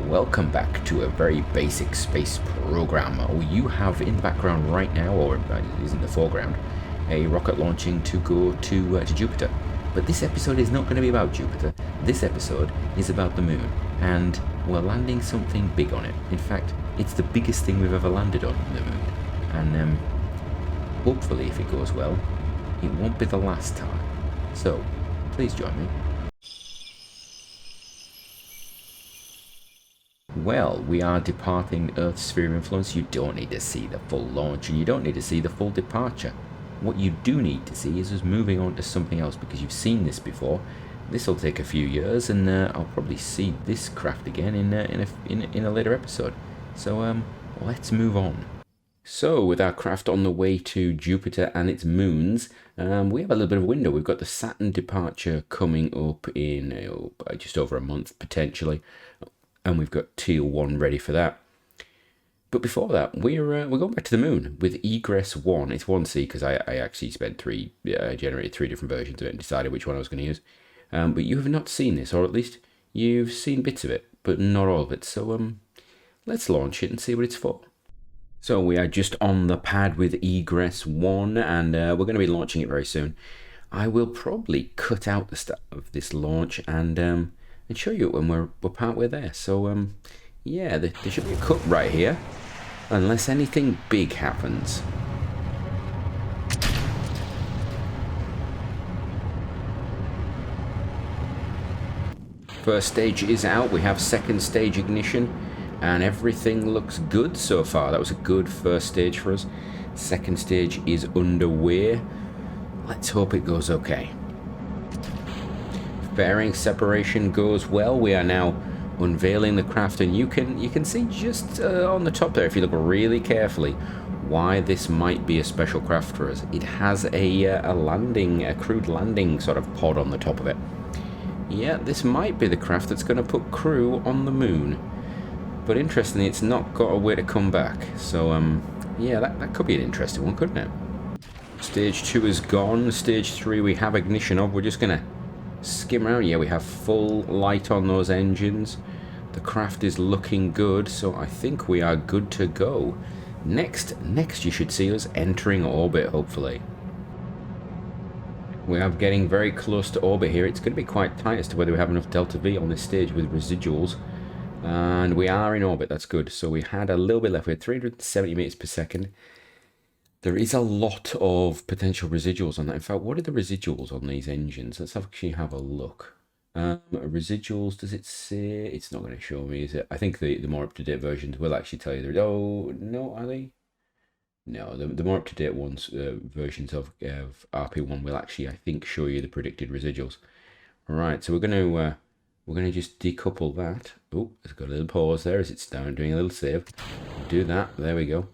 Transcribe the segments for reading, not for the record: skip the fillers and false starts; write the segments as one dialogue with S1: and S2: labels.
S1: Welcome back to a very basic space program. You have in the background right now, or it is in the foreground, a rocket launching to go to Jupiter. But this episode is not going to be about Jupiter. This episode is about the moon, and we're landing something big on it. In fact, it's the biggest thing we've ever landed on the moon, and hopefully, if it goes well, it won't be the last time. So, please join me. Well, we are departing Earth's sphere of influence. You don't need to see the full launch, and you don't need to see the full departure. What you do need to see is us moving on to something else, because you've seen this before. This will take a few years, and I'll probably see this craft again in a later episode. So let's move on. So, with our craft on the way to Jupiter and its moons, we have a little bit of a window. We've got the Saturn departure coming up in just over a month, potentially. And we've got Teal 1 ready for that. But before that, we're going back to the moon with Egress 1. It's 1C because I actually spent I generated 3 different versions of it and decided which one I was going to use. But you have not seen this, or at least you've seen bits of it, but not all of it. So let's launch it and see what it's for. So we are just on the pad with Egress 1, and we're going to be launching it very soon. I will probably cut out the start of this launch and show you when we're partway there. So yeah, there should be a cut right here, unless anything big happens. First stage is out. We have second stage ignition, and everything looks good so far. That was a good first stage for us. Second stage is underway. Let's hope it goes okay. Fairing separation goes well. We are now unveiling the craft, and you can see just on the top there, if you look really carefully, why this might be a special craft for us. It has a crewed landing sort of pod on the top of it. Yeah, this might be the craft that's going to put crew on the moon. But interestingly, it's not got a way to come back. So yeah, that could be an interesting one, couldn't it? Stage 2 is gone. Stage 3 we have ignition of. We're just going to skim around. Yeah, we have full light on those engines. The craft is looking good, so I think we are good to go. Next you should see us entering orbit, hopefully. We are getting very close to orbit here. It's going to be quite tight as to whether we have enough delta V on this stage with residuals, and we are in orbit. That's good. So we had a little bit left. We had 370 meters per second. There is a lot of potential residuals on that. In fact, what are the residuals on these engines? Let's actually have a look. Residuals, does it say? It's not going to show me, is it? I think the more up-to-date versions will actually tell you. Oh, no, are they? No, the more up-to-date ones, versions of RP-1 will actually, I think, show you the predicted residuals. Right, so we're going to just decouple that. Oh, it's got a little pause there as it's down doing a little save. Do that. There we go.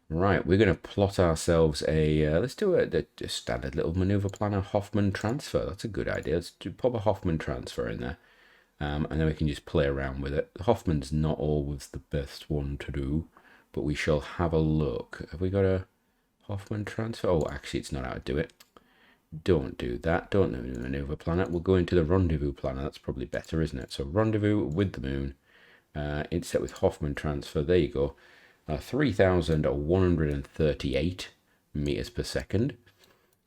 S1: Right, we're going to plot ourselves let's do a standard little maneuver planner Hoffman transfer. That's a good idea. Let's pop a Hoffman transfer in there. And then we can just play around with it. Hoffman's not always the best one to do, but we shall have a look. Have we got a Hoffman transfer? Oh, actually, it's not how to do it. Don't do that. Don't do the maneuver planner. We'll go into the rendezvous planner. That's probably better, isn't it? So rendezvous with the moon. Inset with Hoffman transfer. There you go. 3,138 meters per second.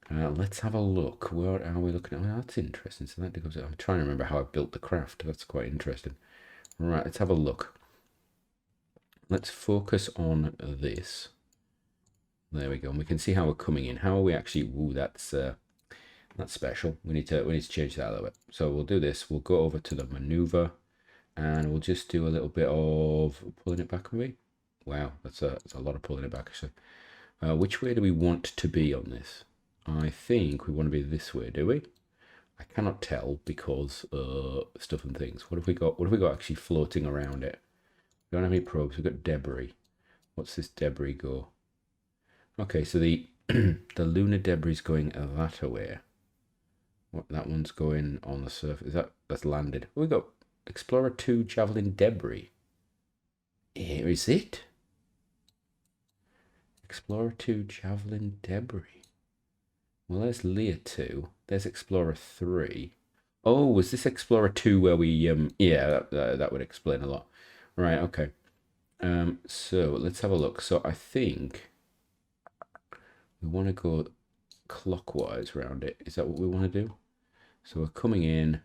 S1: Let's have a look. What are we looking at? Oh, that's interesting. So that goes. I'm trying to remember how I built the craft. That's quite interesting. Right, let's have a look. Let's focus on this. There we go. And we can see how we're coming in. How are we actually? Ooh, that's special. We need to change that a little bit. So we'll do this. We'll go over to the maneuver, and we'll just do a little bit of pulling it back, maybe. Wow, that's a lot of pulling it back, actually. Which way do we want to be on this? I think we want to be this way, do we? I cannot tell because stuff and things. What have we got? What have we got actually floating around it? We don't have any probes. We've got debris. What's this debris go? Okay, so the the lunar debris is going that way. What, that one's going on the surface. That's landed. We got Explorer 2 Javelin debris. Here is it. Explorer 2 Javelin debris. Well, there's Lear 2. There's Explorer 3. Oh, was this Explorer 2 where we... yeah, that would explain a lot. Right, okay. So let's have a look. So I think we want to go clockwise around it. Is that what we want to do? So we're coming in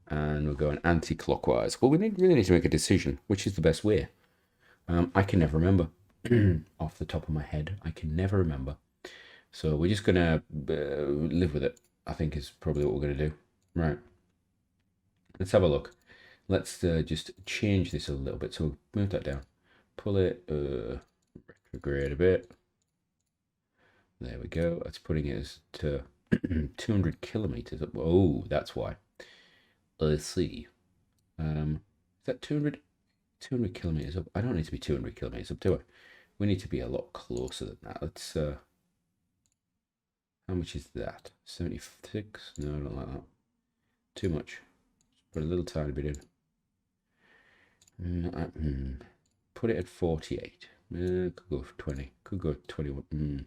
S1: and we're going anti-clockwise. Well, we really need to make a decision. Which is the best way? I can never remember. Off the top of my head, I can never remember. So we're just going to live with it, I think is probably what we're going to do. Right. Let's have a look. Let's just change this a little bit. So move that down. Pull it, retrograde a bit. There we go. That's putting it as to 200 kilometers up. Oh, that's why. Let's see. Is that 200 kilometers up? I don't need to be 200 kilometers up, do I? We need to be a lot closer than that. Let's, how much is that? 76? No, I don't like that. Too much. Put a little tiny bit in. Put it at 48. Could go for 20. Could go 21.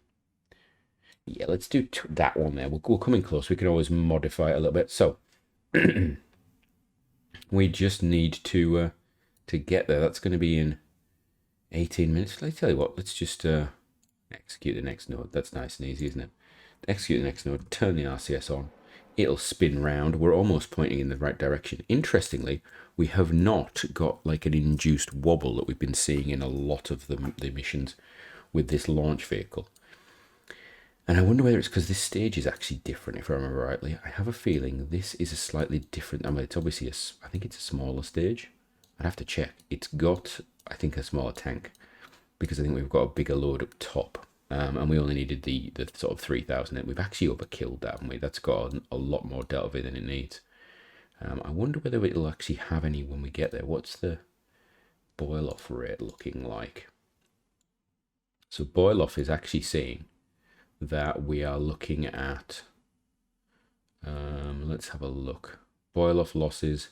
S1: Yeah, let's do that one there. We'll come in close. We can always modify it a little bit. So we just need to get there. That's going to be in 18 minutes. Let's tell you what. Let's just execute the next node. That's nice and easy, isn't it? Execute the next node. Turn the RCS on. It'll spin round. We're almost pointing in the right direction. Interestingly, we have not got like an induced wobble that we've been seeing in a lot of the missions with this launch vehicle. And I wonder whether it's because this stage is actually different, if I remember rightly. I have a feeling this is a slightly different... I mean, it's obviously I think it's a smaller stage. I'd have to check. It's got, I think, a smaller tank, because I think we've got a bigger load up top. And we only needed the sort of 3,000. We've actually overkilled that, haven't we? That's got a lot more delta V than it needs. I wonder whether it'll actually have any when we get there. What's the boil-off rate looking like? So boil-off is actually saying that we are looking at, let's have a look. Boil-off losses,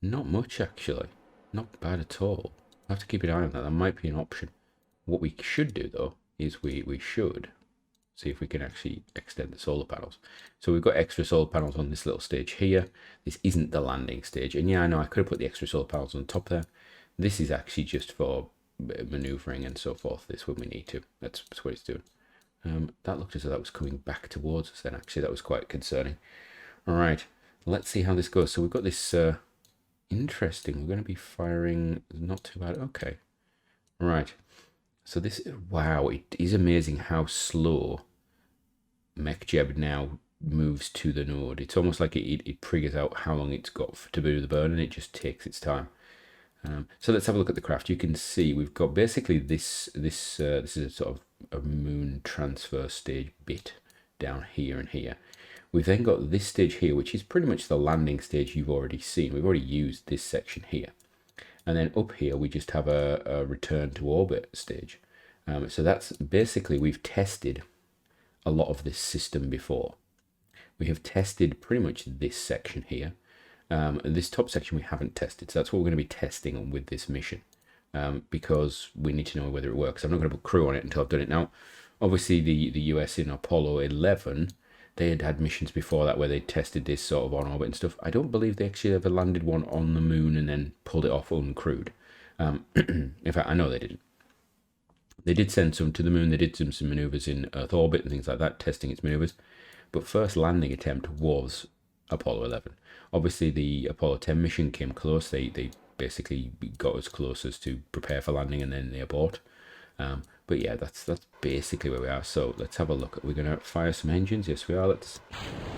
S1: not much actually. Not bad at all. I have to keep an eye on that. That might be an option. What we should do though, is we should see if we can actually extend the solar panels. So we've got extra solar panels on this little stage here. This isn't the landing stage. And yeah, I know I could have put the extra solar panels on top there. This is actually just for maneuvering and so forth. This when we need to. That's what it's doing. That looked as though that was coming back towards us then. Actually, that was quite concerning. All right, let's see how this goes. So we've got this interesting. We're going to be firing. Not too bad. Okay. All right. So this, wow, it is amazing how slow MechJeb now moves to the node. It's almost like it figures out how long it's got to do the burn, and it just takes its time. So let's have a look at the craft. You can see we've got basically this is a sort of a moon transfer stage bit down here and here. We've then got this stage here, which is pretty much the landing stage you've already seen. We've already used this section here. And then up here, we just have a return to orbit stage. So that's basically, we've tested a lot of this system before. We have tested pretty much this section here. This top section we haven't tested. So that's what we're going to be testing with this mission. Because we need to know whether it works. I'm not going to put crew on it until I've done it. Now, obviously the US in Apollo 11, they had missions before that where they tested this sort of on orbit and stuff. I don't believe they actually ever landed one on the moon and then pulled it off uncrewed. In fact, I know they didn't. They did send some to the moon. They did some maneuvers in Earth orbit and things like that, testing its maneuvers. But first landing attempt was Apollo 11. Obviously, the Apollo 10 mission came close. They basically got as close as to prepare for landing, and then they abort. But yeah, that's basically where we are. So let's have a look. We're going to fire some engines. Yes, we are. Let's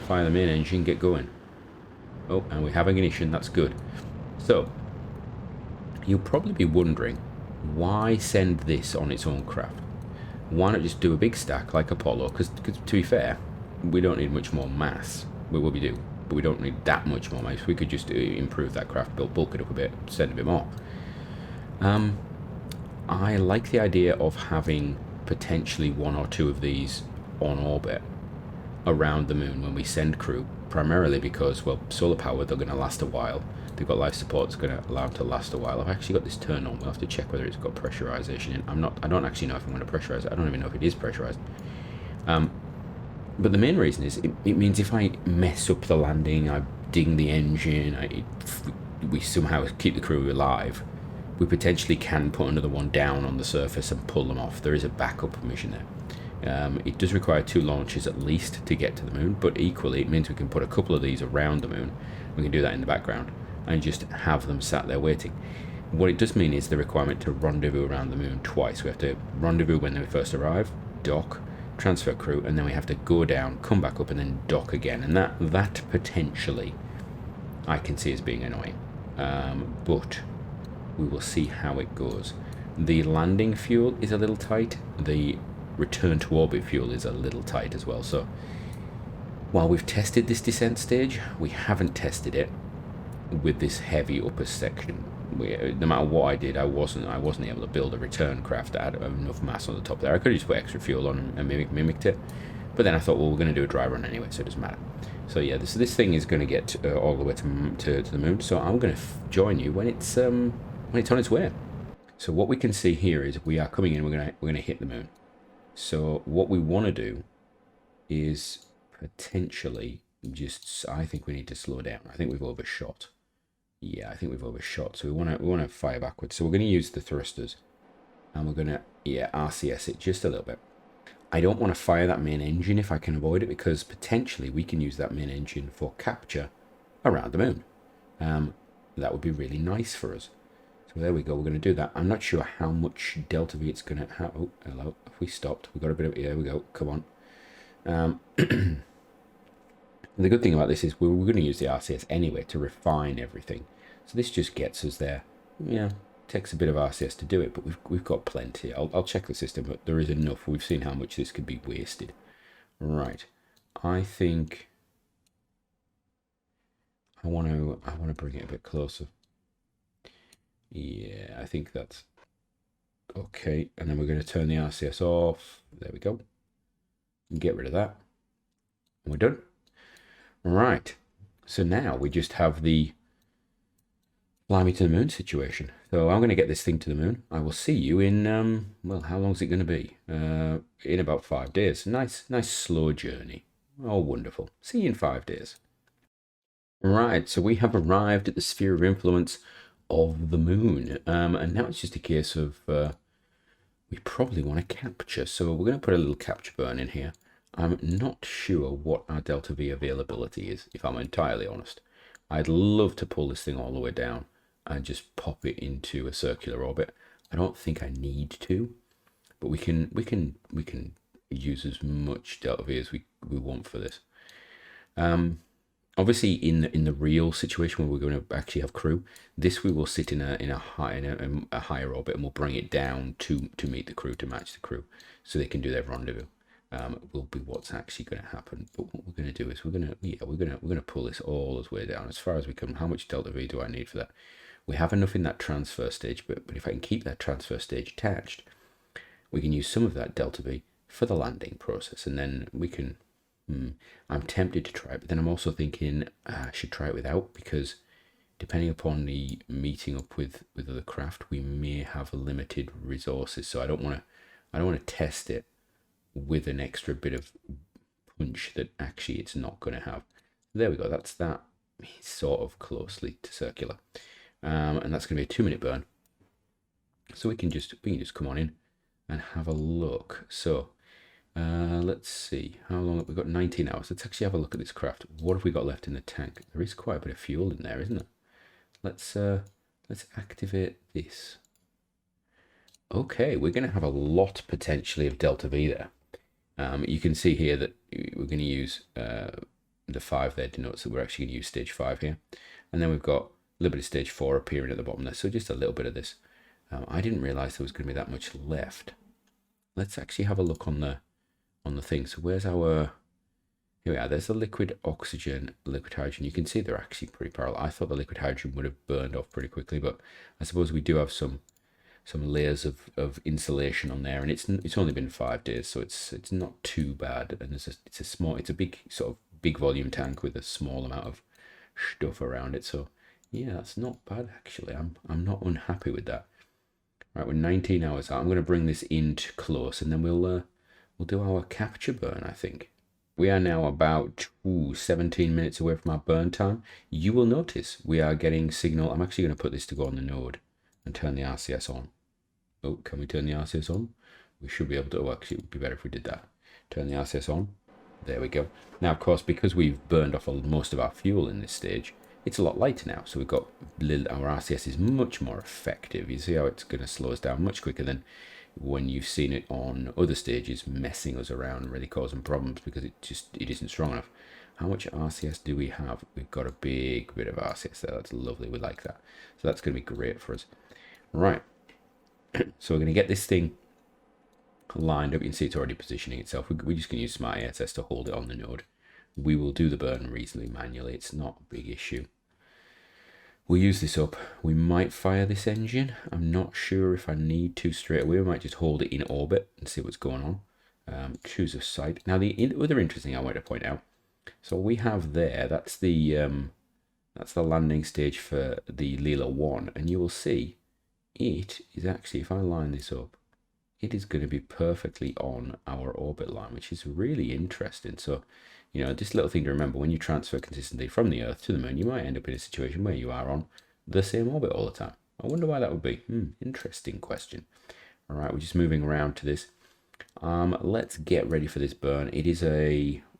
S1: fire the main engine, get going. Oh, and we have ignition. That's good. So you'll probably be wondering, why send this on its own craft? Why not just do a big stack like Apollo? Because to be fair, we don't need much more mass. Well, we do, but we don't need that much more mass. We could just improve that craft, bulk it up a bit, send a bit more. I like the idea of having potentially one or two of these on orbit around the moon when we send crew, primarily because, well, solar power, they're going to last a while. They've got life support that's going to allow them to last a while. I've actually got this turned on. We'll have to check whether it's got pressurization in. I don't actually know if I'm going to pressurize it. I don't even know if it is pressurized. But the main reason is it means if I mess up the landing, I ding the engine, we somehow keep the crew alive, we potentially can put another one down on the surface and pull them off. There is a backup mission there. It does require 2 launches at least to get to the moon, but equally it means we can put a couple of these around the moon. We can do that in the background and just have them sat there waiting. What it does mean is the requirement to rendezvous around the moon twice. We have to rendezvous when we first arrive, dock, transfer crew, and then we have to go down, come back up, and then dock again. And that potentially I can see as being annoying, but we will see how it goes. The landing fuel is a little tight. The return to orbit fuel is a little tight as well. So while we've tested this descent stage, we haven't tested it with this heavy upper section. No matter what I did, I wasn't able to build a return craft that had enough mass on the top there. I could have just put extra fuel on and mimicked it, but then I thought, well, we're going to do a dry run anyway, so it doesn't matter. So yeah, this thing is going to get all the way to the moon. So I'm going to join you when it's on its way. So what we can see here is we are coming in. We're going to hit the moon. So what we want to do is potentially just, I think we need to slow down. I think we've overshot. Yeah, I think we've overshot. So we want to fire backwards. So we're going to use the thrusters, and we're going to RCS it just a little bit. I don't want to fire that main engine if I can avoid it, because potentially we can use that main engine for capture around the moon. That would be really nice for us. So there we go. We're going to do that. I'm not sure how much delta V it's going to have. Oh, hello. Have we stopped? We've got a bit of. There we go. Come on. The good thing about this is we're going to use the RCS anyway to refine everything. So this just gets us there. Yeah, takes a bit of RCS to do it, but we've got plenty. I'll check the system, but there is enough. We've seen how much this could be wasted. Right. I think I want to bring it a bit closer. Yeah, I think that's okay. And then we're going to turn the RCS off. There we go. And get rid of that. And we're done. Right, so now we just have the fly me to the moon situation. So I'm going to get this thing to the moon. I will see you in, well, how long is it going to be? In about 5 days. Nice slow journey. Oh, wonderful. See you in 5 days. Right, so we have arrived at the sphere of influence of the moon. And now it's just a case of, we probably want to capture. So we're going to put a little capture burn in here. I'm not sure what our delta V availability is, if I'm entirely honest. I'd love to pull this thing all the way down and just pop it into a circular orbit. I don't think I need to, but we can use as much delta V as we want for this. Obviously, in the real situation where we're going to actually have crew, this we will sit in a higher orbit, and we'll bring it down to meet the crew, to match the crew, so they can do their rendezvous. Will be what's actually going to happen. But what we're going to do is we're going to pull this all the way down as far as we can. How much delta V do I need for that? We have enough in that transfer stage, but if I can keep that transfer stage attached, we can use some of that delta V for the landing process, and then we can. I'm tempted to try it, but then I'm also thinking I should try it without, because depending upon the meeting up with other craft, we may have limited resources. So I don't want to test it with an extra bit of punch that actually it's not going to have. There we go. That's that sort of closely to circular, and that's going to be a 2-minute burn. So we can just come on in and have a look. So let's see how long have we got. 19 hours. Let's actually have a look at this craft. What have we got left in the tank? There is quite a bit of fuel in there, isn't there? Let's activate this. Okay, we're going to have a lot potentially of delta V there. You can see here that we're going to use the 5 there denotes that we're actually going to use stage 5 here, and then we've got a little bit of stage 4 appearing at the bottom there. So just a little bit of this. I didn't realize there was going to be that much left. Let's actually have a look on the thing. So where's our? Here we are. There's the liquid oxygen, liquid hydrogen. You can see they're actually pretty parallel. I thought the liquid hydrogen would have burned off pretty quickly, but I suppose we do have some layers of insulation on there, and it's only been 5 days, so it's not too bad. And it's a big sort of big volume tank with a small amount of stuff around it. So yeah, that's not bad actually. I'm not unhappy with that. Right, we're 19 hours out. I'm going to bring this in close, and then we'll do our capture burn. I think we are now about 17 minutes away from our burn time. You will notice we are getting signal. I'm actually going to put this to go on the node. and turn the RCS on. Oh, can we turn the RCS on? We should be able to. Oh, actually, it would be better if we did that. Turn the RCS on. There we go. Now, of course, because we've burned off most of our fuel in this stage, it's a lot lighter now. So we've got our RCS is much more effective. You see how it's going to slow us down much quicker than when you've seen it on other stages messing us around and really causing problems because it isn't strong enough. How much RCS do we have? We've got a big bit of RCS there. That's lovely. We like that. So that's going to be great for us. Right. So we're going to get this thing lined up. You can see it's already positioning itself. We're just going to use Smart ASS to hold it on the node. We will do the burn reasonably manually. It's not a big issue. We'll use this up. We might fire this engine. I'm not sure if I need to straight away. We might just hold it in orbit and see what's going on. Choose a site. Now, the other interesting thing I want to point out. So we have there, that's the landing stage for the Leela 1. And you will see it is actually, if I line this up, it is going to be perfectly on our orbit line, which is really interesting. So, you know, this little thing to remember, when you transfer consistently from the Earth to the Moon, you might end up in a situation where you are on the same orbit all the time. I wonder why that would be. Interesting question. All right, we're just moving around to this. Let's get ready for this burn. It is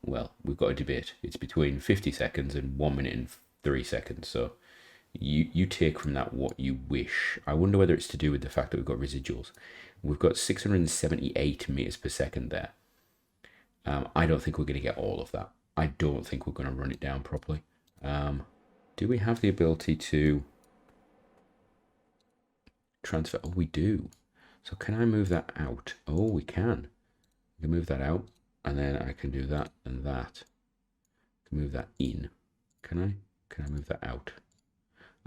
S1: well, we've got a debate. It's between 50 seconds and 1 minute and 3 seconds. So you take from that what you wish. I wonder whether it's to do with the fact that we've got residuals. We've got 678 meters per second there. I don't think we're going to get all of that. I don't think we're going to run it down properly. Do we have the ability to transfer? Oh, we do. So can I move that out? Oh, we can. We can move that out, and then I can do that and that. I can move that in. Can I? Can I move that out?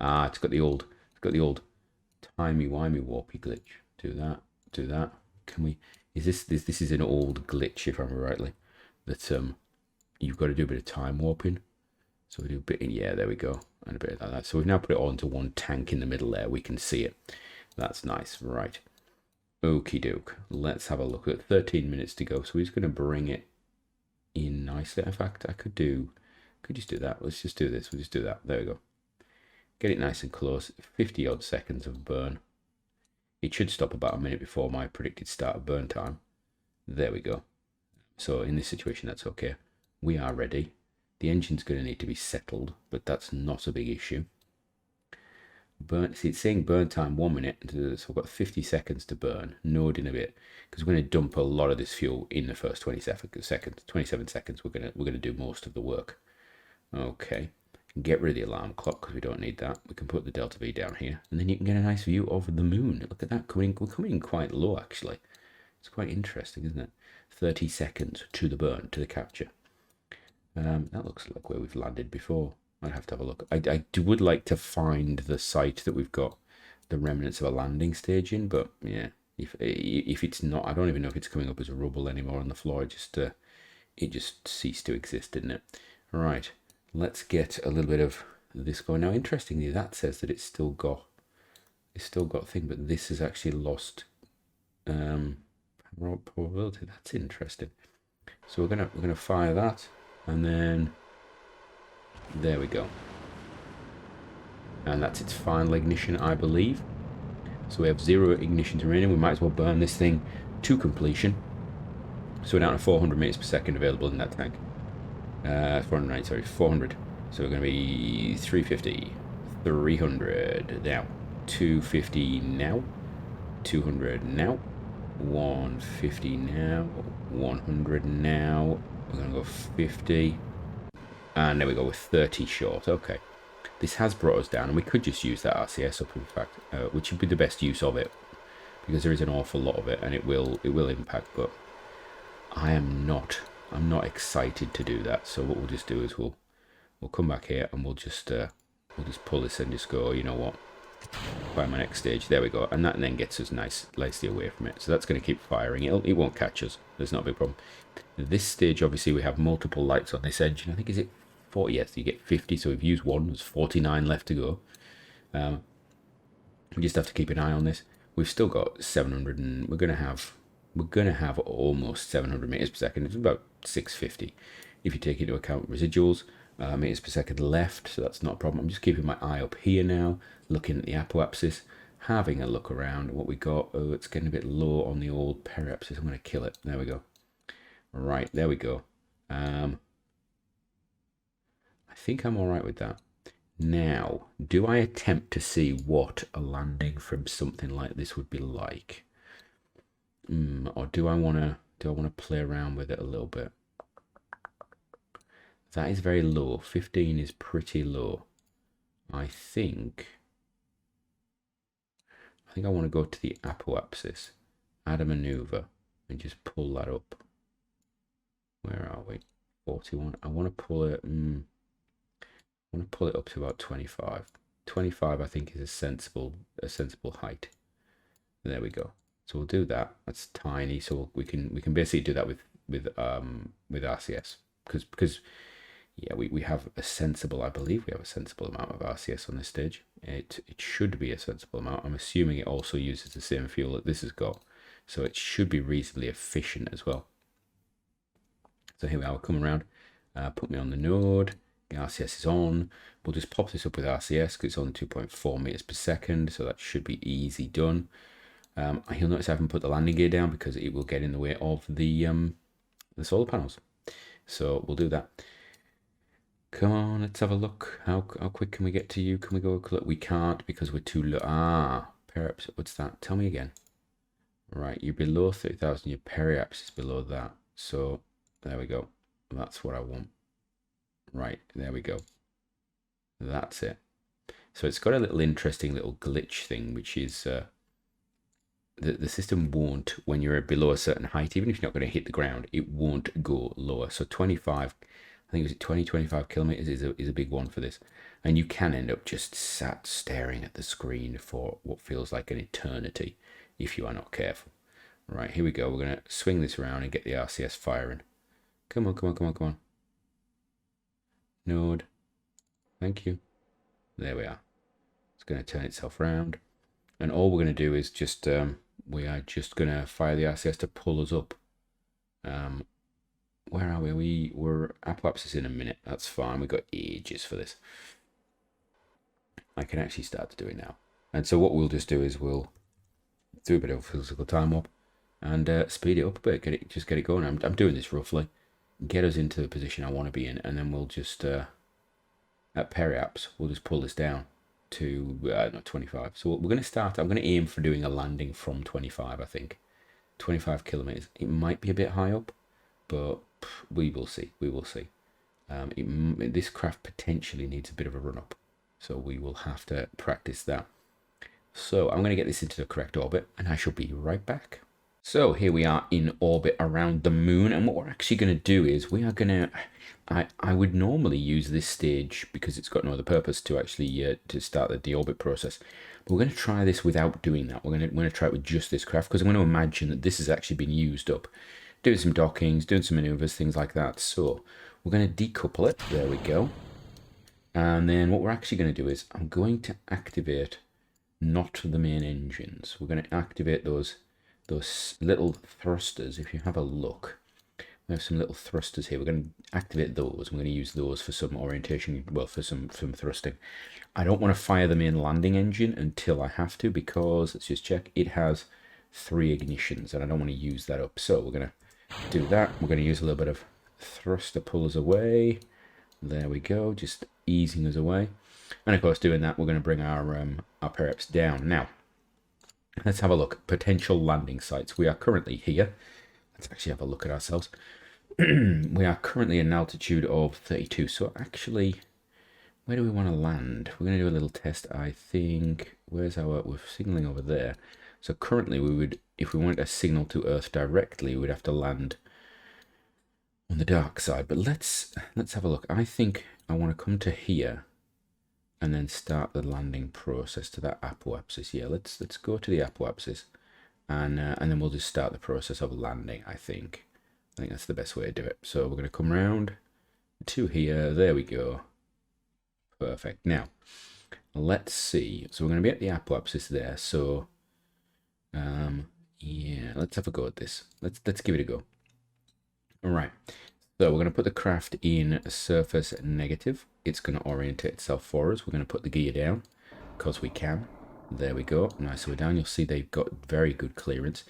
S1: Ah, it's got the old timey-wimey warpy glitch. Do that. Do that. Can we? Is this is an old glitch, if I remember rightly, that you've got to do a bit of time warping. So we do a bit in, yeah, there we go, and a bit like that. So we've now put it all into one tank in the middle there. We can see it. That's nice, right? Okie doke. Let's have a look at 13 minutes to go. So we're just going to bring it in nicely. In fact, I could just do that. Let's just do this. We'll just do that. There we go. Get it nice and close. 50 odd seconds of burn. It should stop about a minute before my predicted start of burn time. There we go. So in this situation, that's okay. We are ready. The engine's going to need to be settled, but that's not a big issue. Burn. See, it's saying burn time 1 minute, so we've got 50 seconds to burn. Node in a bit, because we're going to dump a lot of this fuel in the first 27 seconds. We're going to do most of the work. Okay. Get rid of the alarm clock because we don't need that. We can put the delta V down here, and then you can get a nice view of the moon. Look at that. We're coming in quite low, actually. It's quite interesting, isn't it? 30 seconds to the burn, to the capture. That looks like where we've landed before. I'd have to have a look. I would like to find the site that we've got the remnants of a landing stage in, but yeah, if it's not, I don't even know if it's coming up as a rubble anymore on the floor. It just ceased to exist, didn't it? Right. Let's get a little bit of this going. Now, interestingly, that says that it's still got thing, but this has actually lost probability. That's interesting. So we're gonna fire that, and then there we go. And that's its final ignition, I believe. So we have 0 ignition remaining. We might as well burn this thing to completion. So we're down to 400 meters per second available in that tank. 400. So we're going to be 350, 300 now, 250 now, 200 now, 150 now, 100 now. We're going to go 50, and there we go with 30 short. Okay, this has brought us down, and we could just use that RCS up, in fact, which would be the best use of it, because there is an awful lot of it, and it will impact. But I'm not excited to do that. So what we'll just do is we'll come back here, and we'll just pull this and just go, you know what, by my next stage. There we go, and that then gets us nicely away from it. So that's going to keep firing. It won't catch us. There's not a big problem. This stage, obviously, we have multiple lights on this engine. I think, is it 40? Yes, you get 50. So we've used one. There's 49 left to go. We just have to keep an eye on this. We've still got 700, and we're going to have almost 700 meters per second. It's about 650 if you take into account residuals. Meters per second left, so that's not a problem. I'm just keeping my eye up here now, looking at the apoapsis. having a look around what we got. Oh, it's getting a bit low on the old periapsis. I'm going to kill it. There we go. Right, there we go. I think I'm all right with that. Now, do I attempt to see what a landing from something like this would be like? Or do I want to play around with it a little bit? That is very low. 15 is pretty low. I think I want to go to the apoapsis, add a maneuver, and just pull that up. Where are we? 41. I want to pull it. I want to pull it up to about 25. 25, I think, is a sensible height. There we go. So we'll do that. That's tiny. So we can basically do that with RCS because yeah, we have a sensible. I believe we have a sensible amount of RCS on this stage. It should be a sensible amount. I'm assuming it also uses the same fuel that this has got, so it should be reasonably efficient as well. So here we are. We'll come around. Put me on the node. The RCS is on. We'll just pop this up with RCS because it's on 2.4 meters per second, so that should be easy done. You'll notice I haven't put the landing gear down because it will get in the way of the solar panels. So we'll do that. Come on, let's have a look. How quick can we get to you? Can we go? We can't because we're too low. Periapsis. What's that? Tell me again. Right, you're below 30,000. Your periapsis is below that. So there we go. That's what I want. Right, there we go. That's it. So it's got a little interesting little glitch thing, which is the system won't, when you're below a certain height, even if you're not going to hit the ground, it won't go lower. So 25, I think it was 25 kilometers is a big one for this. And you can end up just sat staring at the screen for what feels like an eternity if you are not careful. Right, here we go. We're going to swing this around and get the RCS firing. Come on, come on, come on, come on. Node. Thank you. There we are. It's going to turn itself around. And all we're going to do is just, we are just going to fire the RCS to pull us up. Where are we? We're apoapsis in a minute. That's fine. We've got ages for this. I can actually start to do it now. And so what we'll just do is we'll do a bit of physical time up and speed it up a bit. Just get it going. I'm doing this roughly. Get us into the position I want to be in, and then we'll just at periaps we'll just pull this down to not 25. So we're going to start. I'm going to aim for doing a landing from 25. I think 25 kilometers. It might be a bit high up, but we will see. We will see. This craft potentially needs a bit of a run up, so we will have to practice that. So I'm going to get this into the correct orbit, and I shall be right back. So here we are in orbit around the moon, and what we're actually going to do is we are going to, I would normally use this stage because it's got no other purpose to actually to start the deorbit process. But we're going to try this without doing that. We're going to try it with just this craft because I'm going to imagine that this has actually been used up, doing some dockings, doing some maneuvers, things like that. So we're going to decouple it. There we go. And then what we're actually going to do is I'm going to activate not the main engines. We're going to activate those little thrusters. If you have a look, we have some little thrusters here. We're going to activate those. We're going to use those for some orientation, well, for some thrusting. I don't want to fire the main landing engine until I have to, because let's just check, it has 3 ignitions and I don't want to use that up. So we're going to do that. We're going to use a little bit of thrust to pull us away. There we go, just easing us away. And of course, doing that, we're going to bring our periaps down. Now let's have a look. Potential landing sites. We are currently here. Let's actually have a look at ourselves. We are currently at an altitude of 32. So actually, where do we want to land? We're going to do a little test, I think. We're signaling over there. So currently we would, if we wanted to signal to Earth directly, we'd have to land on the dark side. But let's have a look. I think I want to come to here and then start the landing process to that apoapsis. Yeah, let's go to the apoapsis, and then we'll just start the process of landing. I think that's the best way to do it. So we're going to come round to here. There we go. Perfect. Now let's see. So we're going to be at the apoapsis there. So yeah, let's have a go at this. Let's give it a go. All right. So we're going to put the craft in surface negative. It's going to orientate itself for us. We're going to put the gear down because we can. There we go. Nice, so we're down. You'll see they've got very good clearance.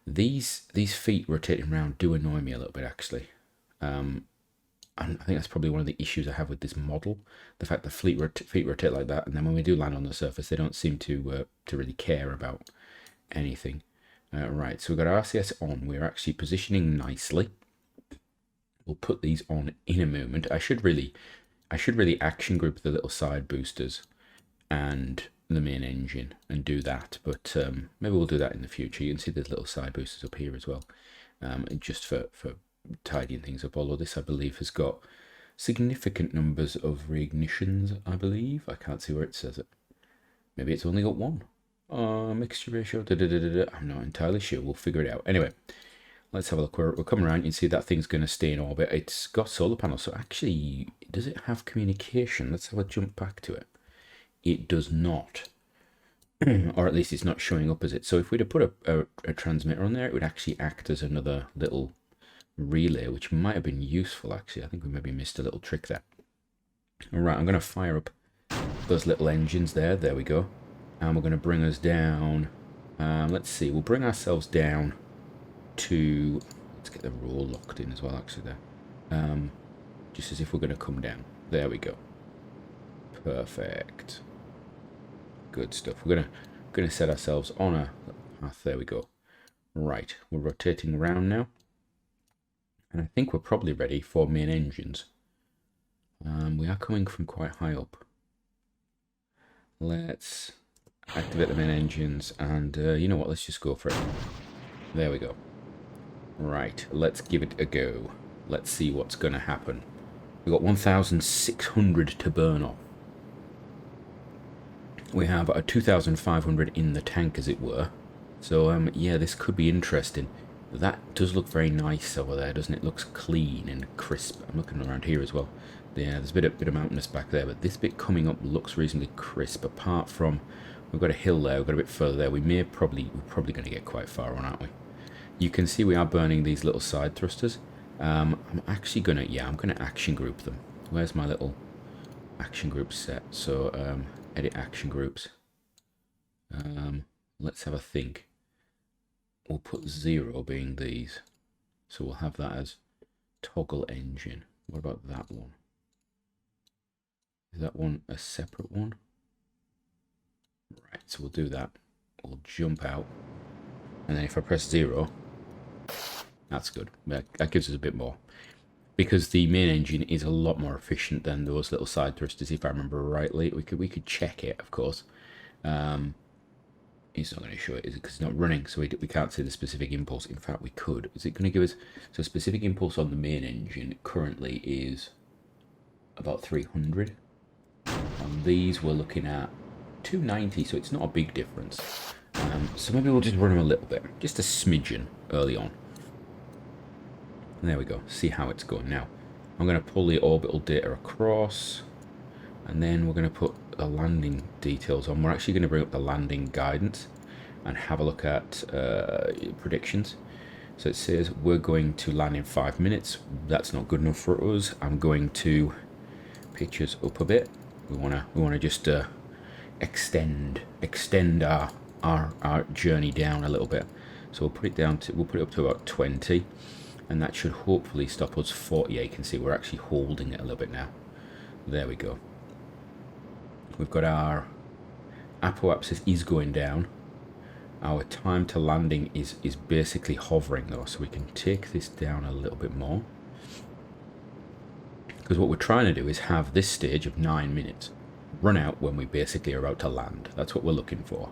S1: These feet rotating around do annoy me a little bit, actually. And I think that's probably one of the issues I have with this model. The fact the feet rotate like that, and then when we do land on the surface, they don't seem to really care about anything. Right, so we've got our RCS on. We're actually positioning nicely. We'll put these on in a moment. I should really action group the little side boosters and the main engine and do that, but maybe we'll do that in the future. You can see there's little side boosters up here as well, just for tidying things up, although this I believe has got significant numbers of reignitions. I believe I can't see where it says it. Maybe it's only got one. Mixture ratio, I'm not entirely sure. We'll figure it out. Anyway, let's have a look. We're coming around. You can see that thing's going to stay in orbit. It's got solar panels, so actually, does it have communication? Let's have a jump back to it. It does not, or at least it's not showing up as it. So if we'd have put a transmitter on there, it would actually act as another little relay, which might have been useful, actually. I think we maybe missed a little trick there. All right, I'm going to fire up those little engines there. There we go. And we're going to bring us down. Let's see, we'll bring ourselves down to, let's get the roll locked in as well, actually, there. Just as if we're going to come down. There we go. Perfect. Good stuff. We're gonna set ourselves on a path. There we go. Right, we're rotating around now, and I think we're probably ready for main engines. We are coming from quite high up. Let's activate the main engines, and you know what? Let's just go for it. There we go. Right, let's give it a go. Let's see what's going to happen. We've got 1,600 to burn off. We have a 2,500 in the tank, as it were. So, yeah, this could be interesting. That does look very nice over there, doesn't it? Looks clean and crisp. I'm looking around here as well. Yeah, there's a bit of mountainous back there, but this bit coming up looks reasonably crisp. Apart from, we've got a hill there, we've got a bit further there. We're probably going to get quite far on, aren't we? You can see we are burning these little side thrusters. I'm actually gonna, I'm gonna action group them. Where's my little action group set? So, edit action groups. Let's have a think. We'll put 0 being these. So we'll have that as toggle engine. What about that one? Is that one a separate one? Right, so we'll do that. We'll jump out. And then if I press 0, that's good. That gives us a bit more. Because the main engine is a lot more efficient than those little side thrusters, if I remember rightly. We could check it, of course. It's not going to show it, is it? Because it's not running, so we can't see the specific impulse. In fact, we could. Is it going to give us... So specific impulse on the main engine currently is about 300. On these, we're looking at 290, so it's not a big difference. So maybe we'll just run them a little bit. Just a smidgen early on. There we go. See how it's going now. I'm going to pull the orbital data across, and then we're going to put the landing details on. We're actually going to bring up the landing guidance and have a look at predictions. So it says we're going to land in 5 minutes. That's not good enough for us. I'm going to pitch us up a bit. We want to just extend our journey down a little bit. So we'll put it up to about 20. And that should hopefully stop us 40. You can see we're actually holding it a little bit now. There we go. We've got our apoapsis is going down. Our time to landing is basically hovering though, so we can take this down a little bit more. Because what we're trying to do is have this stage of 9 minutes run out when we basically are about to land. That's what we're looking for.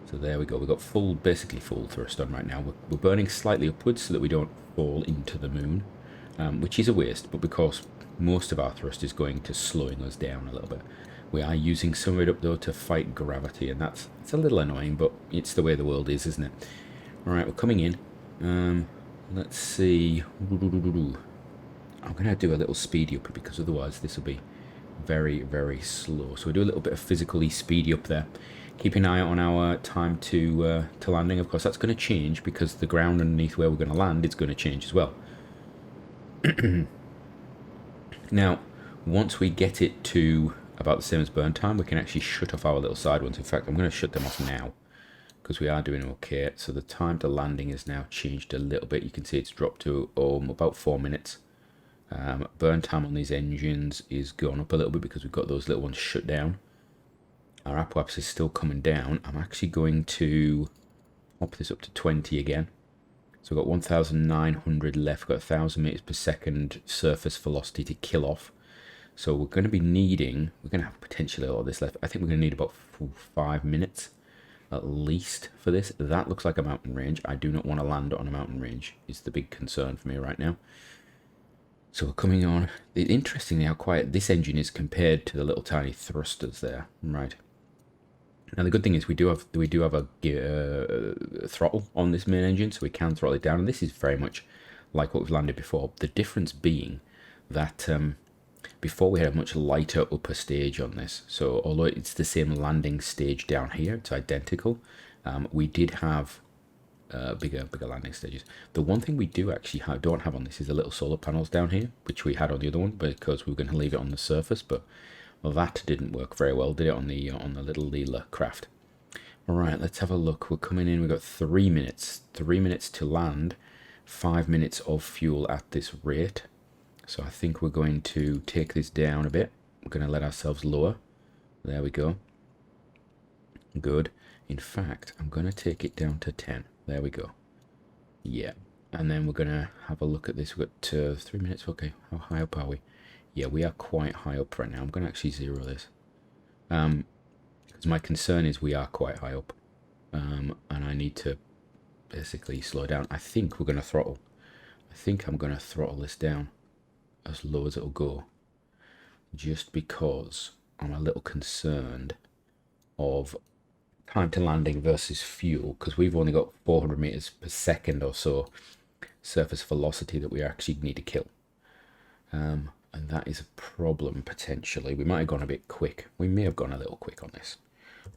S1: So there we go. We've got basically full thrust on right now. We're burning slightly upwards so that we don't fall into the moon, which is a waste, but because most of our thrust is going to slowing us down a little bit. We are using some of it up though to fight gravity, and it's a little annoying, but it's the way the world is, isn't it? Alright, we're coming in. Let's see. I'm going to do a little speedy up because otherwise this will be very, very slow. So we do a little bit of physically speedy up there. Keep an eye on our time to landing. Of course, that's going to change because the ground underneath where we're going to land is going to change as well. Now, once we get it to about the same as burn time. We can actually shut off our little side ones. In fact, I'm going to shut them off now because we are doing okay. So the time to landing is now changed a little bit. You can see it's dropped to about 4 minutes. Burn time on these engines is gone up a little bit because we've got those little ones shut down. Our apoapsis is still coming down. I'm actually going to pop this up to 20 again. So we've got 1,900 left. We've got 1,000 meters per second surface velocity to kill off. So we're going to be needing, we're going to have potentially all this left. I think we're going to need about 5 minutes at least for this. That looks like a mountain range. I do not want to land on a mountain range is the big concern for me right now. So we're coming on. Interestingly how quiet this engine is compared to the little tiny thrusters there. Right. Now the good thing is we do have a throttle on this main engine, so we can throttle it down. And this is very much like what we've landed before. The difference being that before we had a much lighter upper stage on this. So although it's the same landing stage down here, it's identical. We did have bigger landing stages. The one thing we do actually don't have on this is the little solar panels down here, which we had on the other one because we were going to leave it on the surface, but well, that didn't work very well, did it, on the little Leela craft? All right, let's have a look. We're coming in. We've got 3 minutes. 3 minutes to land. 5 minutes of fuel at this rate. So I think we're going to take this down a bit. We're going to let ourselves lower. There we go. Good. In fact, I'm going to take it down to 10. There we go. Yeah. And then we're going to have a look at this. We've got 3 minutes. Okay. How high up are we? Yeah, we are quite high up right now. I'm going to actually zero this. Because my concern is we are quite high up. And I need to basically slow down. I think we're going to throttle. I think I'm going to throttle this down as low as it'll go. Just because I'm a little concerned of time to landing versus fuel. Because we've only got 400 meters per second or so surface velocity that we actually need to kill. And that is a problem, potentially. We might have gone a bit quick. We may have gone a little quick on this.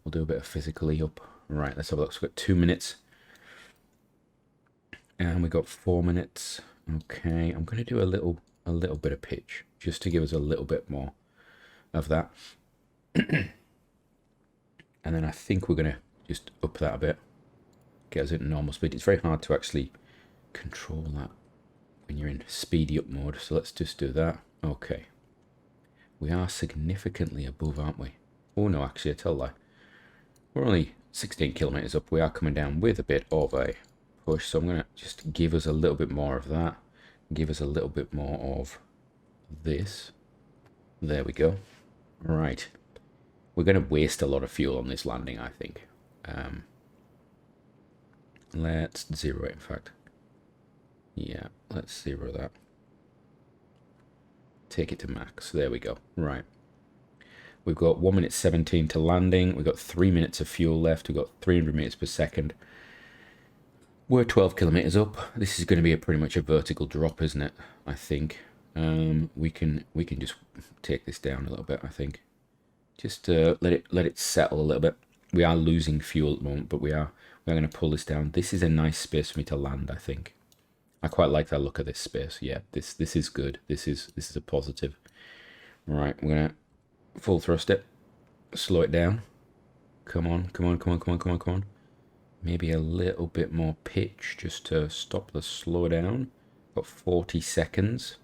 S1: We'll do a bit of physically up. Right, let's have a look. So we've got 2 minutes. And we've got 4 minutes. Okay, I'm going to do a little bit of pitch, just to give us a little bit more of that. And then I think we're going to just up that a bit. Get us into normal speed. It's very hard to actually control that when you're in speedy up mode. So let's just do that. Okay. We are significantly above, aren't we? Oh no, actually I tell a lie. We're only 16 kilometers up. We are coming down with a bit of a push. So I'm going to just give us a little bit more of that. Give us a little bit more of this. There we go. Right. We're going to waste a lot of fuel on this landing, I think. Let's zero it, in fact. Yeah, let's zero that. Take it to max. There we go. Right. We've got 1 minute 17 to landing. We've got 3 minutes of fuel left. We've got 300 meters per second. We're 12 kilometers up. This is going to be pretty much a vertical drop, isn't it? I think. We can just take this down a little bit, I think. Just let it settle a little bit. We are losing fuel at the moment, but we're going to pull this down. This is a nice space for me to land, I think. I quite like the look of this space. Yeah, this is good. This is a positive. Right, we're gonna full thrust it. Slow it down. Come on. Maybe a little bit more pitch just to stop the slowdown. Got 40 seconds.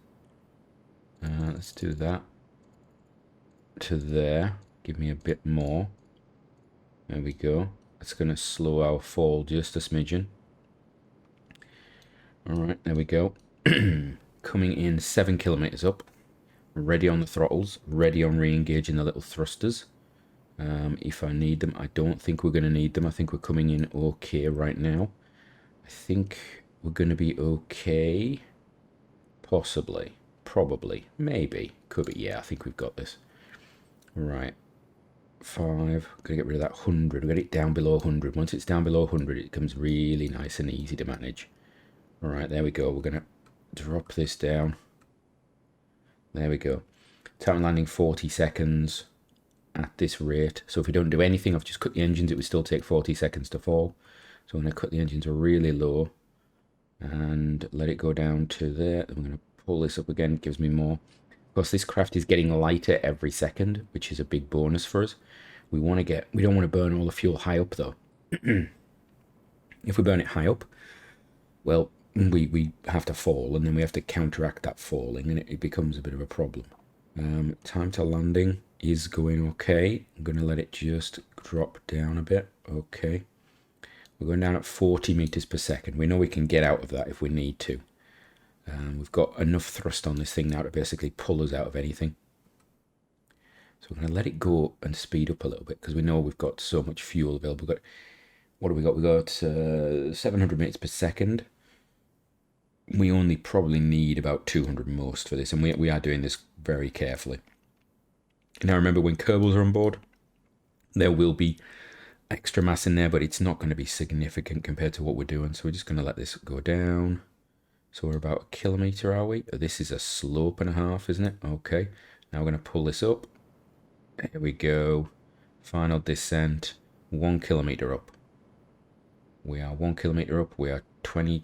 S1: Let's do that. To there. Give me a bit more. There we go. It's gonna slow our fall just a smidgen. Alright, there we go. Coming in 7 kilometers up. Ready on the throttles. Ready on re-engaging the little thrusters. If I need them. I don't think we're going to need them. I think we're coming in okay right now. I think we're going to be okay. Possibly. Probably. Maybe. Could be. Yeah, I think we've got this. Right. 5. Going to get rid of that 100. We'll get it down below 100. Once it's down below 100, it becomes really nice and easy to manage. Alright, there we go. We're going to drop this down. There we go. Time landing 40 seconds at this rate. So if we don't do anything, I've just cut the engines, it would still take 40 seconds to fall. So I'm going to cut the engines really low and let it go down to there. I'm going to pull this up again, it gives me more. Of course, this craft is getting lighter every second, which is a big bonus for us. We don't want to burn all the fuel high up though. If we burn it high up, well, we have to fall, and then we have to counteract that falling, and it becomes a bit of a problem. Time to landing is going okay. I'm going to let it just drop down a bit. Okay. We're going down at 40 meters per second. We know we can get out of that if we need to. We've got enough thrust on this thing now to basically pull us out of anything. So we're going to let it go and speed up a little bit because we know we've got so much fuel available. We've got, what do we got? We've got 700 meters per second. We only probably need about 200 most for this, and we are doing this very carefully. Now remember, when Kerbals are on board, there will be extra mass in there, but it's not going to be significant compared to what we're doing. So we're just going to let this go down. So we're about a kilometer, are we? This is a slope and a half, isn't it? Okay. Now we're going to pull this up. Here we go. Final descent. 1 kilometer up. We are 1 kilometer up. We are 20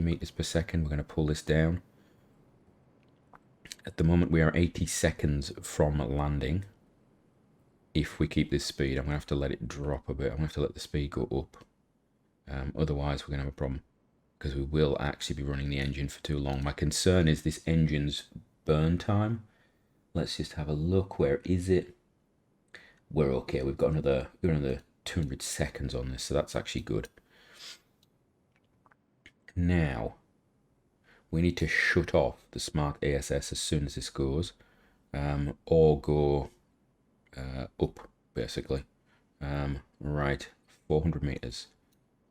S1: meters per second. We're going to pull this down. At the moment, we are 80 seconds from landing. If we keep this speed, I'm going to have to let it drop a bit. I'm going to have to let the speed go up. Otherwise, we're going to have a problem, because we will actually be running the engine for too long. My concern is this engine's burn time. Let's just have a look. Where is it? We're okay. We've got another 200 seconds on this, so that's actually good. Now, we need to shut off the smart ASS as soon as this goes, or go up, basically. Right, 400 meters.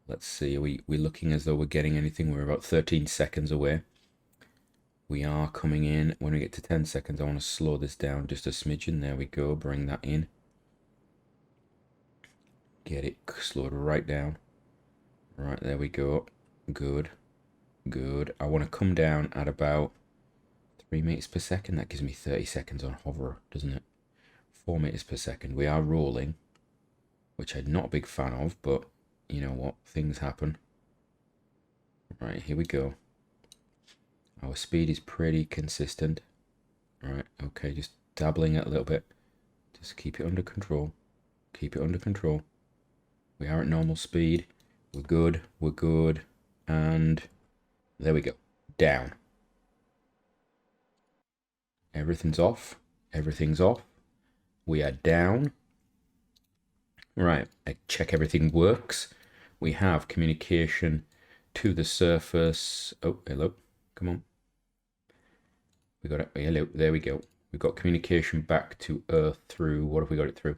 S1: Let's see, are we looking as though we're getting anything? We're about 13 seconds away. We are coming in. When we get to 10 seconds, I want to slow this down just a smidgen. There we go, bring that in. Get it slowed right down. Right, there we go. Good. Good. I want to come down at about 3 meters per second. That gives me 30 seconds on hover, doesn't it? 4 meters per second. We are rolling, which I'm not a big fan of, but you know what? Things happen. Right, here we go. Our speed is pretty consistent. Right, okay, just dabbling it a little bit. Just keep it under control. Keep it under control. We are at normal speed. We're good. We're good. And there we go. Down. Everything's off. Everything's off. We are down. Right, I check everything works. We have communication to the surface. Oh, hello. Come on. We got it. Hello. There we go. We've got communication back to Earth through. What have we got it through?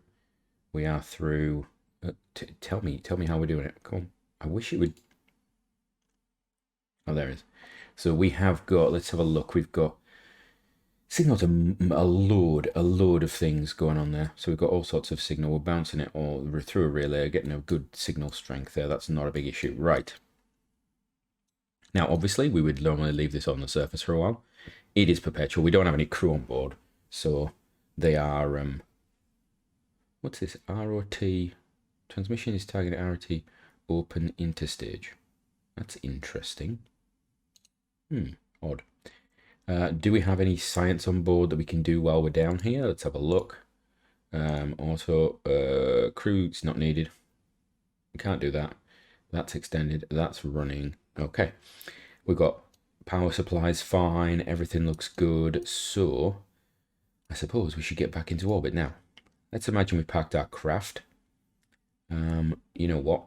S1: We are through. Tell me how we're doing it. Come on. I wish it would. Oh, there it is. So we have got. Let's have a look. We've got signal to a load of things going on there. So we've got all sorts of signal. We're bouncing it all through a relay, getting a good signal strength there. That's not a big issue. Right. Now, obviously, we would normally leave this on the surface for a while. It is perpetual. We don't have any crew on board, so they are. What's this? ROT transmission is targeted ROT open interstage. That's interesting. Odd. Do we have any science on board that we can do while we're down here? Let's have a look. Also, crew's not needed. We can't do that. That's extended. That's running. Okay. We've got power supplies fine. Everything looks good. So, I suppose we should get back into orbit now. Let's imagine we parked our craft. You know what?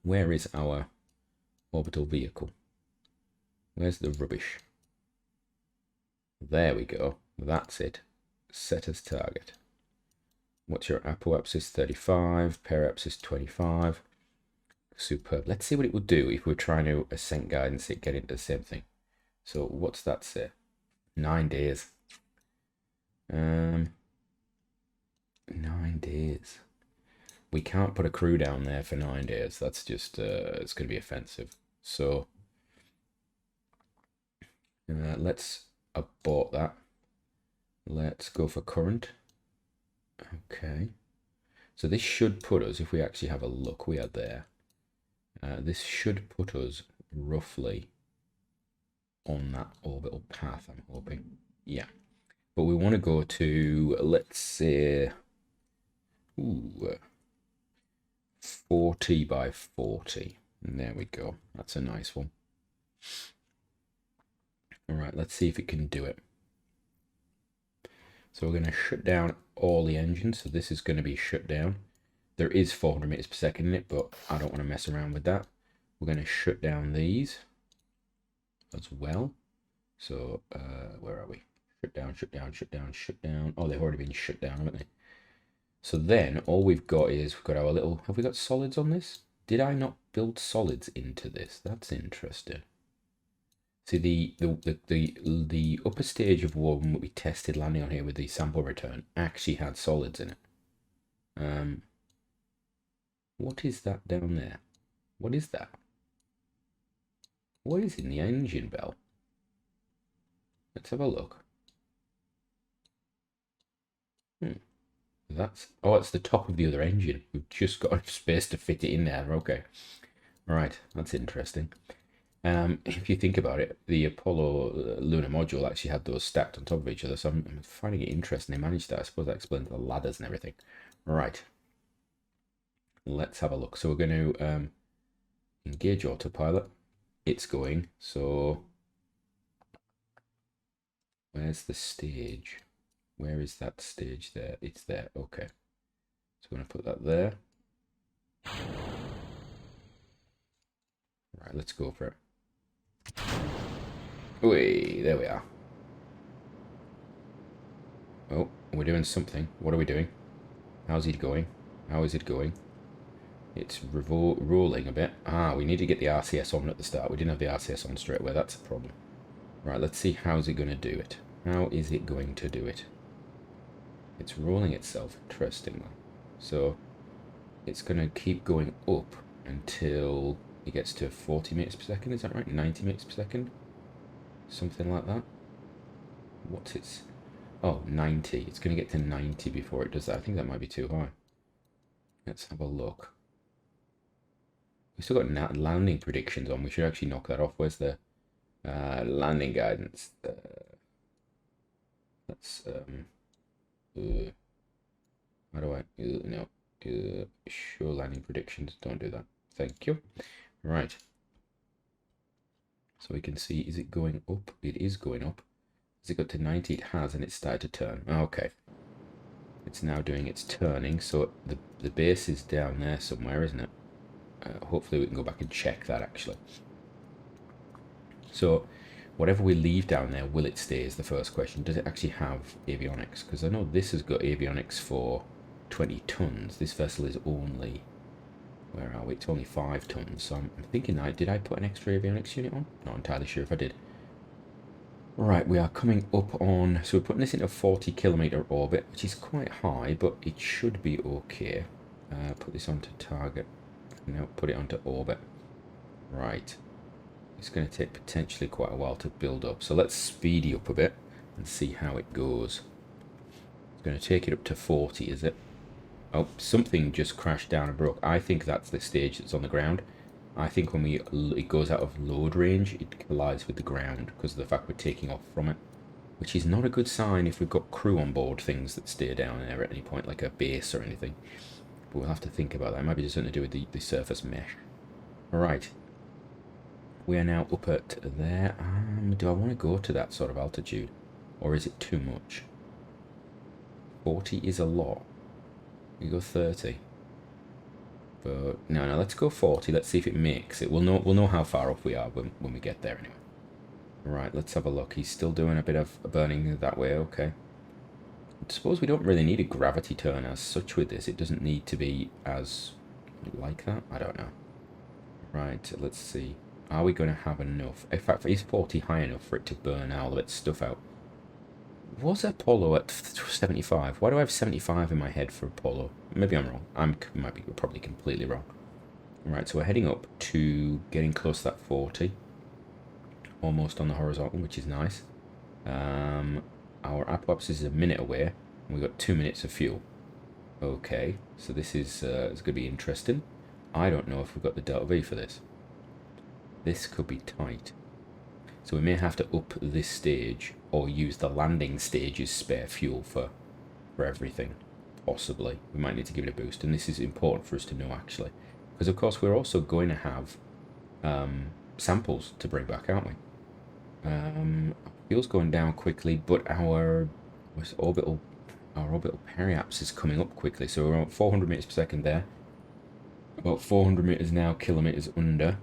S1: Where is our orbital vehicle? Where's the rubbish? There we go. That's it. Set as target. What's your apoapsis? 35. Periapsis 25. Superb. Let's see what it would do if we're trying to ascent guidance it, get into the same thing. So what's that say? 9 days. 9 days. We can't put a crew down there for 9 days. That's just, it's going to be offensive. So let's abort that. Let's go for current. Okay. So this should put us, if we actually have a look, we are there. This should put us roughly on that orbital path, I'm hoping. Yeah. But we want to go to, let's say, 40 by 40. And there we go. That's a nice one. All right, let's see if it can do it. So we're going to shut down all the engines. So this is going to be shut down. There is 400 meters per second in it, but I don't want to mess around with that. We're going to shut down these as well. So where are we? Shut down, shut down, shut down, shut down. Oh, they've already been shut down, haven't they? So then all we've got is, we've got our little, have we got solids on this? Did I not build solids into this? That's interesting. See, the upper stage of one that we tested landing on here with the sample return actually had solids in it. What is that down there? What is that? What is in the engine bell? Let's have a look. That's, oh, it's the top of the other engine. We've just got enough space to fit it in there. Okay. Right, that's interesting. If you think about it, the Apollo lunar module actually had those stacked on top of each other, so I'm finding it interesting. They managed that. I suppose that explains the ladders and everything. Right. Let's have a look. So we're going to engage autopilot. It's going. So where's the stage? Where is that stage there? It's there. Okay. So we're going to put that there. Right, let's go for it. Wait, there we are. Oh, we're doing something. What are we doing? How's it going? How is it going? It's rolling a bit. Ah, we need to get the RCS on at the start. We didn't have the RCS on straight away. That's a problem. Right, let's see how's it going to do it. How is it going to do it? It's rolling itself, interestingly. So it's going to keep going up until it gets to 40 meters per second. Is that right? 90 meters per second? Something like that. What's its... Oh, 90. It's going to get to 90 before it does that. I think that might be too high. Let's have a look. We've still got landing predictions on. We should actually knock that off. Where's the landing guidance? That's... how do I... no. Show landing predictions. Don't do that. Thank you. Right. So we can see, is it going up? It is going up. Has it got to 90? It has, and it's started to turn. Okay. It's now doing its turning, so the base is down there somewhere, isn't it? Hopefully we can go back and check that, actually. So, whatever we leave down there, will it stay is the first question. Does it actually have avionics? Because I know this has got avionics for 20 tons. This vessel is only... Where are we? It's only 5 tons. So I'm thinking, did I put an extra avionics unit on? Not entirely sure if I did. Right, we are coming up on... So we're putting this into a 40 kilometer orbit, which is quite high, but it should be okay. Put this onto target. Now put it onto orbit. Right. It's going to take potentially quite a while to build up. So let's speed you up a bit and see how it goes. It's going to take it up to 40, is it? Oh, something just crashed down and broke. I think that's the stage that's on the ground. I think when it goes out of load range, it collides with the ground because of the fact we're taking off from it, which is not a good sign if we've got crew on board things that stay down there at any point, like a base or anything. But we'll have to think about that. It might be just something to do with the surface mesh. All right. We are now up at there. Do I want to go to that sort of altitude, or is it too much? 40 is a lot. We go 30. But no, let's go 40. Let's see if it makes it. We'll know how far off we are when we get there anyway. Right, let's have a look. He's still doing a bit of burning that way. Okay. I suppose we don't really need a gravity turn as such with this. It doesn't need to be as like that. I don't know. Right, let's see. Are we going to have enough? In fact, is 40 high enough for it to burn all of its stuff out? Was Apollo at 75? Why do I have 75 in my head for Apollo? Maybe I'm wrong. Might be probably completely wrong. Right, so we're heading up to getting close to that 40. Almost on the horizontal, which is nice. Our apoapsis is a minute away, and we've got 2 minutes of fuel. Okay, so this is it's going to be interesting. I don't know if we've got the delta V for this. This could be tight. So we may have to up this stage or use the landing stage's spare fuel for everything. Possibly. We might need to give it a boost. And this is important for us to know, actually. Because, of course, we're also going to have samples to bring back, aren't we? Fuel's going down quickly, but our orbital periapse is coming up quickly. So we're around 400 meters per second there. About 400 meters now, kilometers under.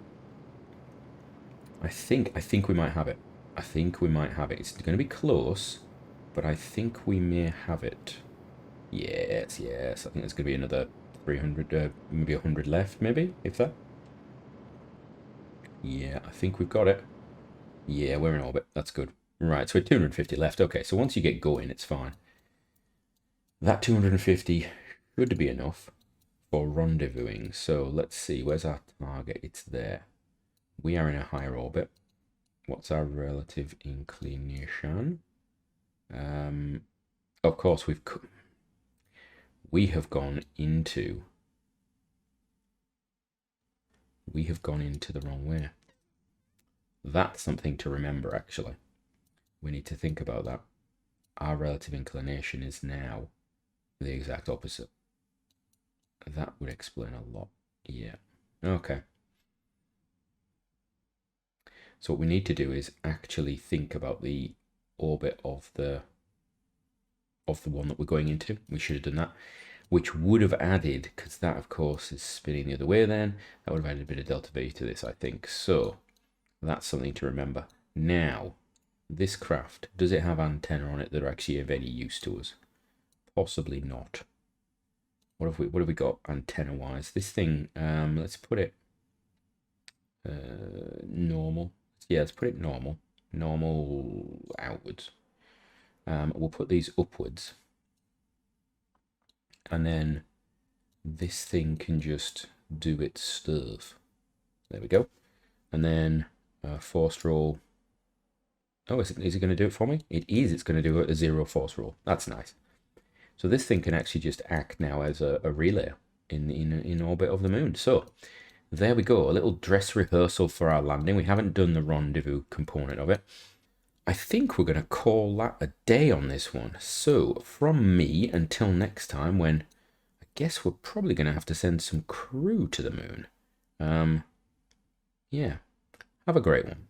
S1: I think we might have it. I think we might have it. It's going to be close, but I think we may have it. Yes, yes. I think there's going to be another 300, maybe 100 left, maybe, if that. Yeah, I think we've got it. Yeah, we're in orbit. That's good. Right, so we're 250 left. Okay, so once you get going, it's fine. That 250 should be enough for rendezvousing. So let's see, where's our target? It's there. We are in a higher orbit. What's our relative inclination? Of course, we have gone into the wrong way. That's something to remember, actually. We need to think about that. Our relative inclination is now the exact opposite. That would explain a lot. Yeah. Okay. So what we need to do is actually think about the orbit of the one that we're going into. We should have done that, which would have added, because that of course is spinning the other way then, that would have added a bit of delta V to this, I think. So that's something to remember. Now, this craft, does it have antenna on it that are actually of any use to us? Possibly not. What have we got antenna wise? This thing, let's put it normal. Yeah, let's put it normal. Normal outwards. We'll put these upwards. And then this thing can just do its stuff. There we go. And then force roll. Oh, is it going to do it for me? It is. It's going to do a 0 force roll. That's nice. So this thing can actually just act now as a relay in orbit of the moon. So there we go. A little dress rehearsal for our landing. We haven't done the rendezvous component of it. I think we're going to call that a day on this one. So from me until next time, when I guess we're probably going to have to send some crew to the moon. Yeah. Have a great one.